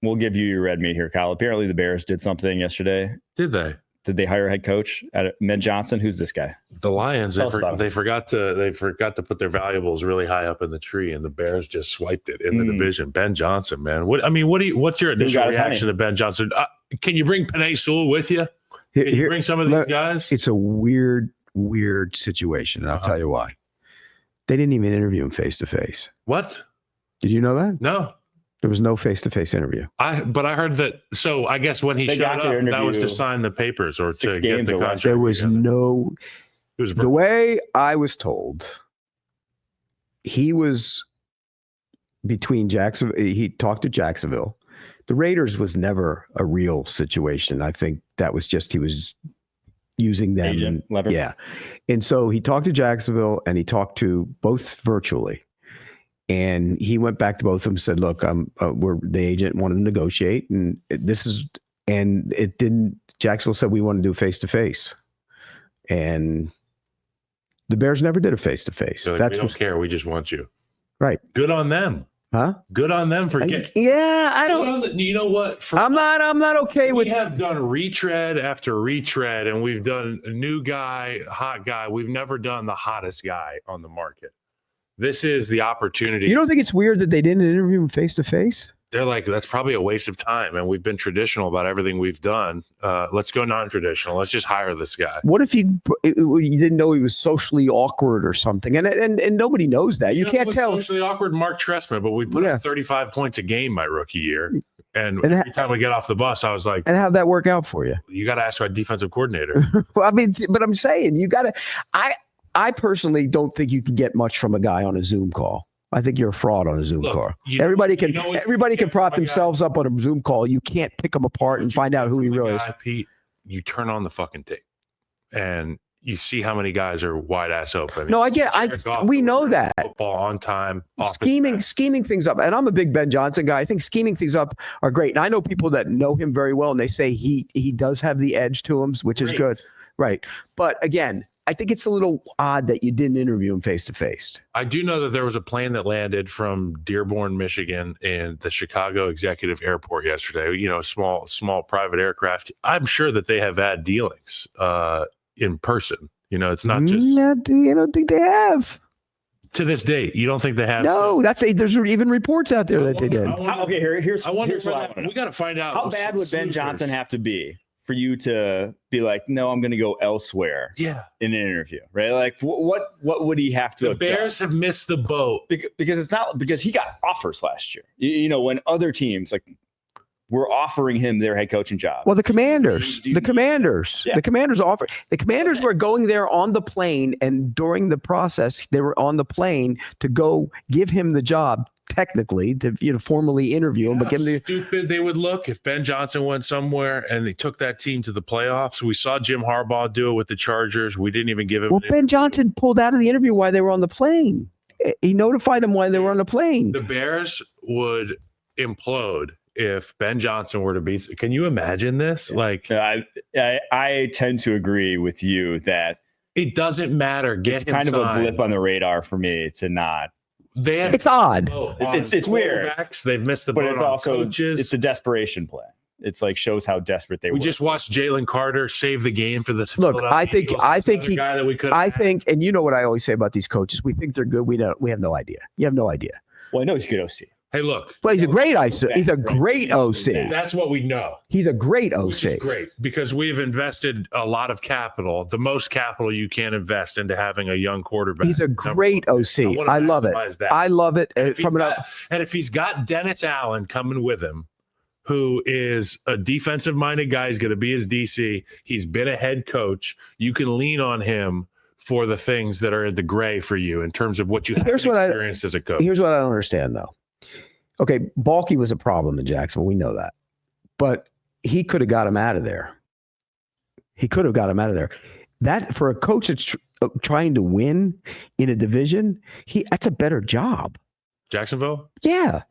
we'll give you your red meat here, Kyle. Apparently the Bears did something yesterday. Did they? Did they hire a head coach at Ben Johnson? Who's this guy? The Lions. They forgot to put their valuables really high up in the tree, and the Bears just swiped it in the division. Ben Johnson, man. What's your initial reaction to Ben Johnson? Can you bring Penei Sewell with you? Can you bring some of these guys? It's a weird situation, and I'll tell you why. They didn't even interview him face to face. What? Did you know that? No. There was no face-to-face interview. But I heard that. So I guess when he showed up, that was to sign the papers or to get the contract. There was no. The way I was told, he was between Jacksonville. He talked to Jacksonville. The Raiders was never a real situation. I think that was just he was using them. Agent, yeah, and so he talked to Jacksonville and he talked to both virtually. And he went back to both of them and said, look, the agent wanted to negotiate. And it didn't, Jacksonville said, we want to do face-to-face. And the Bears never did a face-to-face. We don't care. We just want you. Right. Good on them. Huh? Good on them for getting. Yeah, I don't. You know what? I'm not okay with. We have done retread after retread, and we've done a new guy, hot guy. We've never done the hottest guy on the market. This is the opportunity. You don't think it's weird that they didn't interview him face to face? They're like, that's probably a waste of time. And we've been traditional about everything we've done. Let's go non-traditional. Let's just hire this guy. What if you didn't know he was socially awkward or something? And nobody knows that. You can't tell. Socially awkward, Mark Trestman, but we put up 35 points a game my rookie year. And every time we get off the bus, I was like, and how'd that work out for you? You got to ask our defensive coordinator. Well, I mean, but I'm saying you got to. I personally don't think you can get much from a guy on a Zoom call. I think you're a fraud on a Zoom call. Everybody can prop themselves up on a Zoom call. You can't pick them apart and find out who he really is. Pete, you turn on the fucking tape and you see how many guys are wide ass open. No, we know that. Football on time. Scheming things up. And I'm a big Ben Johnson guy. I think scheming things up are great. And I know people that know him very well and they say he does have the edge to him, which is good. Right. But again, I think it's a little odd that you didn't interview him face to face. I do know that there was a plane that landed from Dearborn, Michigan, in the Chicago Executive Airport yesterday. You know, small private aircraft. I'm sure that they have had dealings in person. You know, it's not just. I don't think they have. To this date, you don't think they have? No, there's even reports out there that they did. Here's I wonder. we got to find out how bad would Ben Johnson have to be for you to be like, no, I'm going to go elsewhere. Yeah, in an interview, right? Like, what would he have to? The Bears have missed the boat because it's not because he got offers last year. You know, when other teams were offering him their head coaching job. Well, the Commanders offered. The Commanders were going there on the plane, and during the process, they were on the plane to go give him the job. Technically, to formally interview him, but give him stupid they would look if Ben Johnson went somewhere and they took that team to the playoffs. We saw Jim Harbaugh do it with the Chargers. We didn't even give him. Well, Ben Johnson pulled out of the interview while they were on the plane. He notified them while they were on the plane. The Bears would implode if Ben Johnson were to be. Can you imagine this? Like, I tend to agree with you that it doesn't matter. It's kind of a blip on the radar for me to not. It's odd. It's weird. They've missed the boat. But it's also it's a desperation play. It's like shows how desperate they were. We just watched Jalen Carter save the game for the. Look, I think, and you know what I always say about these coaches. We think they're good. We have no idea. You have no idea. Well, I know he's a good OC. Hey, look. Well, he's a great OC. He's a great OC. That's what we know. He's a great OC. Which is great because we've invested a lot of capital, the most capital you can invest into having a young quarterback. He's a great OC. I love it. I love it. And if he's got Dennis Allen coming with him, who is a defensive-minded guy, he's going to be his DC. He's been a head coach. You can lean on him for the things that are in the gray for you in terms of what you have experienced as a coach. Here's what I don't understand, though. Okay, Balky was a problem in Jacksonville. We know that. But he could have got him out of there. That, for a coach that's trying to win in a division, that's a better job. Jacksonville? Yeah.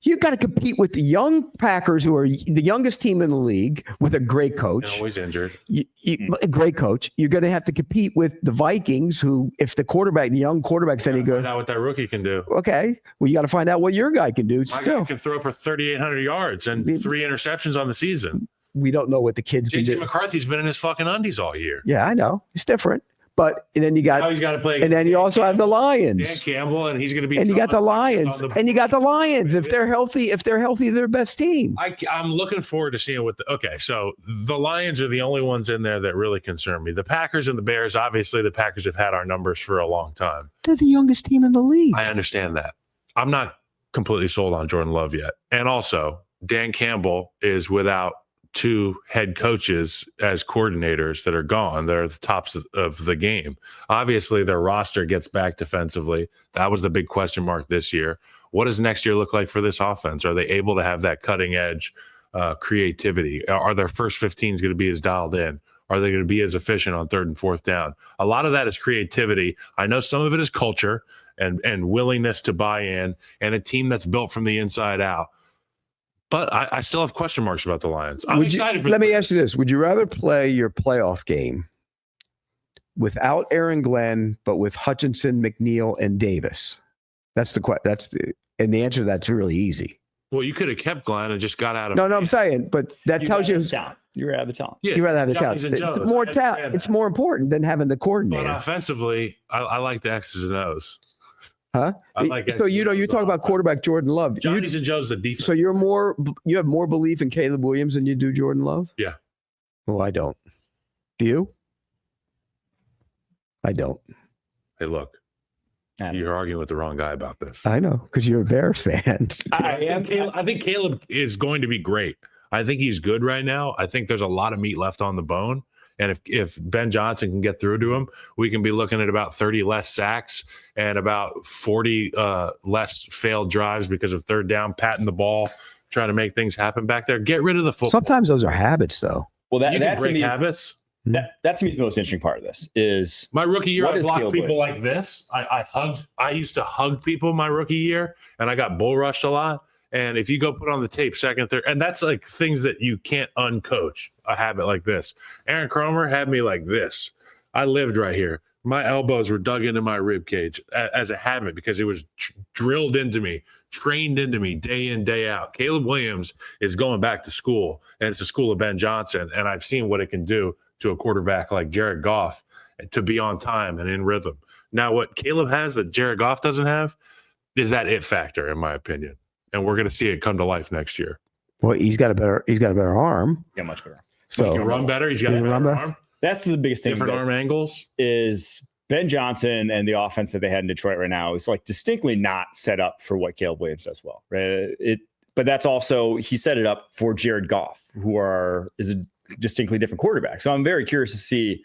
You got to compete with the young Packers, who are the youngest team in the league, with a great coach. And always injured. A great coach. You're going to have to compete with the Vikings, who, if the young quarterback's any good, Find out what that rookie can do. okay, well, you got to find out what your guy can do. My Still, guy can throw for 3,800 yards and 3 interceptions on the season. we don't know what the kids can J.J. do. McCarthy's been in his fucking undies all year. Yeah, I know. It's different. But and then you got Now he's got to play. and then you also have the Dan Lions. Campbell, and he's going to be. And you got the Lions. And you got the Lions. If Yeah. they're healthy, they're their best team. I'm looking forward to seeing what okay, so the Lions are the only ones in there that really concern me. The Packers and the Bears, obviously the Packers have had our numbers for a long time. They're the youngest team in the league. I understand that. I'm not completely sold on Jordan Love yet. And also, Dan Campbell is without 2 head coaches as coordinators that are gone. They're the tops of the game. Obviously, their roster gets back defensively. That was the big question mark this year. What does next year look like for this offense? Are they able to have that cutting edge creativity? Are their first 15s going to be as dialed in? Are they going to be as efficient on 3rd and 4th down? A lot of that is creativity. I know some of it is culture and willingness to buy in, and a team that's built from the inside out. But I still have question marks about the Lions. I'm excited for Let me ask you this. Would you rather play your playoff game without Aaron Glenn, but with Hutchinson, McNeil, and Davis? And the answer to that's really easy. Well, you could have kept Glenn and just got out of. No, I'm saying, but that tells you talent. You're out of the talent. Yeah, you'd rather have the Johnny's talent. and It's Joe's. more I talent. understand It's that. more important than having the coordinator. But offensively, I like the X's and O's. Huh? I like So you talk about quarterback Jordan Love. Johnny's and Joe's the defense. So you have more belief in Caleb Williams than you do Jordan Love? Yeah. Well, I don't. Do you? I don't. Hey, look, you're arguing with the wrong guy about this. I know, because you're a Bears fan. I think Caleb is going to be great. I think he's good right now. I think there's a lot of meat left on the bone. And if Ben Johnson can get through to him, we can be looking at about 30 less sacks and about 40 less failed drives because of 3rd down, patting the ball, trying to make things happen back there. Get rid of the football. Sometimes those are habits, though. Well, You can that to break me, habits. that to me is the most interesting part of this. Is My rookie year, What I is blocked Caleb people Williams? like this. I used to hug people my rookie year, and I got bull rushed a lot. And if you go put on the tape, 2nd, 3rd, and that's like things that you can't uncoach, a habit like this. Aaron Cromer had me like this. I lived right here. My elbows were dug into my rib cage as a habit because it was drilled into me, trained into me day in, day out. Caleb Williams is going back to school, and it's the school of Ben Johnson. And I've seen what it can do to a quarterback like Jared Goff to be on time and in rhythm. Now, what Caleb has that Jared Goff doesn't have is that it factor, in my opinion. And we're going to see it come to life next year. Well, he's got a better arm. yeah, much better. So He can run better. He's got a He can run better better. arm, That's the biggest thing. different that arm angles. is Ben Johnson and the offense that they had in Detroit right now is like distinctly not set up for what Caleb Williams does well. Right? But that's also he set it up for Jared Goff, is a distinctly different quarterback. So I'm very curious to see,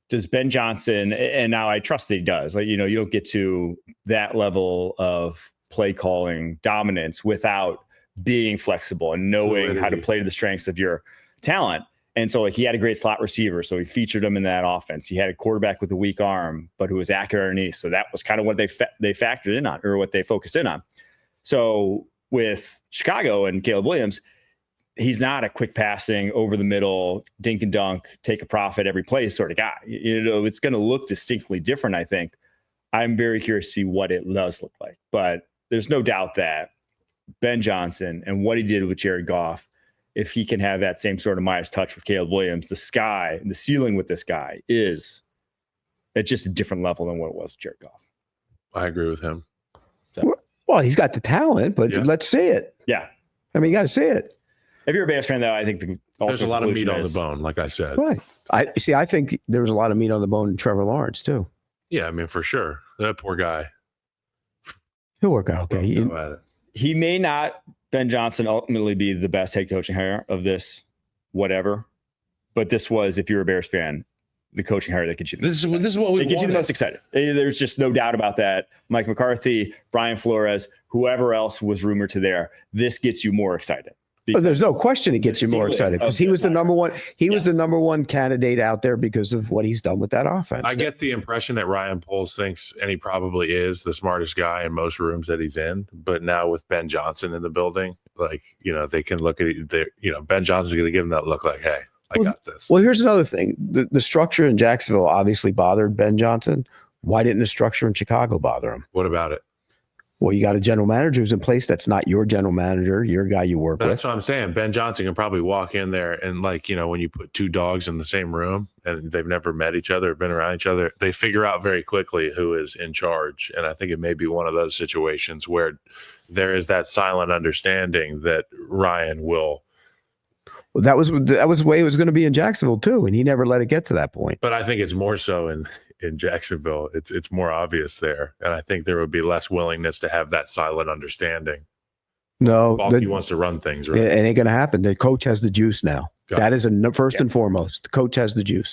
does Ben Johnson, and now I trust that he does, like, you don't get to that level of play calling dominance without being flexible and knowing how to play to the strengths of your talent. And so, like, he had a great slot receiver, so he featured him in that offense. He had a quarterback with a weak arm, but who was accurate underneath. So that was kind of what they factored in on, or what they focused in on. So with Chicago and Caleb Williams, he's not a quick passing, over the middle, dink and dunk, take a profit every play sort of guy. It's going to look distinctly different, I think. I'm very curious to see what it does look like. But there's no doubt that Ben Johnson and what he did with Jared Goff, if he can have that same sort of Midas touch with Caleb Williams, the ceiling with this guy is at just a different level than what it was with Jared Goff. I agree with him. well, he's got the talent, but let's see it. Yeah. I mean, you got to see it. If you're a Bears fan, though, I think there's a lot of meat on the bone, like I said. Right. I think there was a lot of meat on the bone in Trevor Lawrence, too. Yeah, I mean, for sure. That poor guy. He'll work out okay. He may not, Ben Johnson, ultimately be the best head coaching hire of this, whatever. But this was, if you're a Bears fan, the coaching hire that gets you. This is what we gets you the most excited. There's just no doubt about that. Mike McCarthy, Brian Flores, whoever else was rumored to there, this gets you more excited. But there's no question it gets you more excited because he was the number one. He was the number one candidate out there because of what he's done with that offense. I get the impression that Ryan Poles thinks, and he probably is, the smartest guy in most rooms that he's in. But now with Ben Johnson in the building, like, they can look at it. Ben Johnson's going to give him that look like, hey, I got this. Well, here's another thing. The structure in Jacksonville obviously bothered Ben Johnson. Why didn't the structure in Chicago bother him? What about it? Well, you got a general manager who's in place that's not your general manager, your guy you work with. That's what I'm saying. Ben Johnson can probably walk in there and, when you put two dogs in the same room and they've never met each other or been around each other, they figure out very quickly who is in charge. And I think it may be one of those situations where there is that silent understanding that Ryan will. Well, that was the way it was going to be in Jacksonville too, and he never let it get to that point. But I think it's more so in Jacksonville. It's more obvious there, and I think there would be less willingness to have that silent understanding. No, Balky wants to run things, right? It ain't going to happen. The coach has the juice now. That is first and foremost. The coach has the juice.